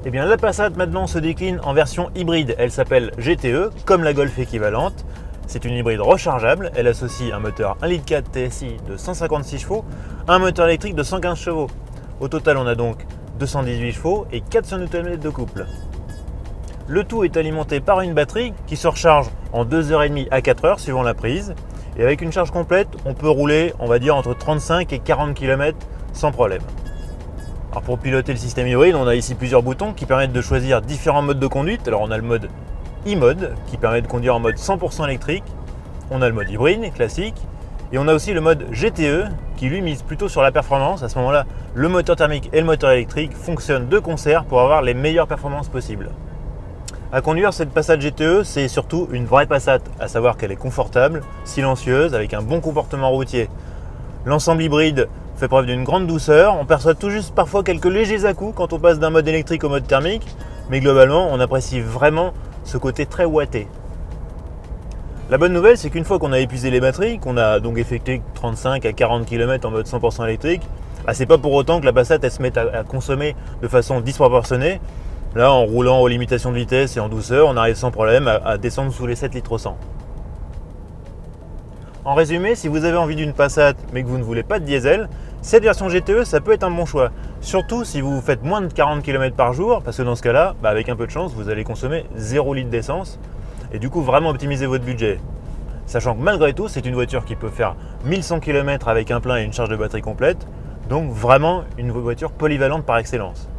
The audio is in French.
Eh bien la Passat maintenant se décline en version hybride, elle s'appelle GTE, comme la Golf équivalente. C'est une hybride rechargeable, elle associe un moteur 1,4 litre TSI de 156 chevaux à un moteur électrique de 115 chevaux. Au total on a donc 218 chevaux et 400 Nm de couple. Le tout est alimenté par une batterie qui se recharge en 2h30 à 4h suivant la prise. Et avec une charge complète, on peut rouler, on va dire, entre 35 et 40 km sans problème. Alors pour piloter le système hybride, on a ici plusieurs boutons qui permettent de choisir différents modes de conduite. Alors on a le mode e-mode qui permet de conduire en mode 100% électrique. On a le mode hybride classique. Et on a aussi le mode GTE qui lui mise plutôt sur la performance. À ce moment-là, le moteur thermique et le moteur électrique fonctionnent de concert pour avoir les meilleures performances possibles. À conduire, cette Passat GTE, c'est surtout une vraie Passat, à savoir qu'elle est confortable, silencieuse, avec un bon comportement routier. L'ensemble hybride fait preuve d'une grande douceur, on perçoit tout juste parfois quelques légers à-coups quand on passe d'un mode électrique au mode thermique, mais globalement, on apprécie vraiment ce côté très watté. La bonne nouvelle, c'est qu'une fois qu'on a épuisé les batteries, qu'on a donc effectué 35 à 40 km en mode 100% électrique, c'est pas pour autant que la Passat elle se met à consommer de façon disproportionnée. Là, en roulant aux limitations de vitesse et en douceur, on arrive sans problème à descendre sous les 7 litres au 100. En résumé, si vous avez envie d'une Passat mais que vous ne voulez pas de diesel, cette version GTE, ça peut être un bon choix. Surtout si vous faites moins de 40 km par jour, parce que dans ce cas-là, avec un peu de chance, vous allez consommer 0 litre d'essence et du coup vraiment optimiser votre budget. Sachant que malgré tout, c'est une voiture qui peut faire 1100 km avec un plein et une charge de batterie complète, donc vraiment une voiture polyvalente par excellence.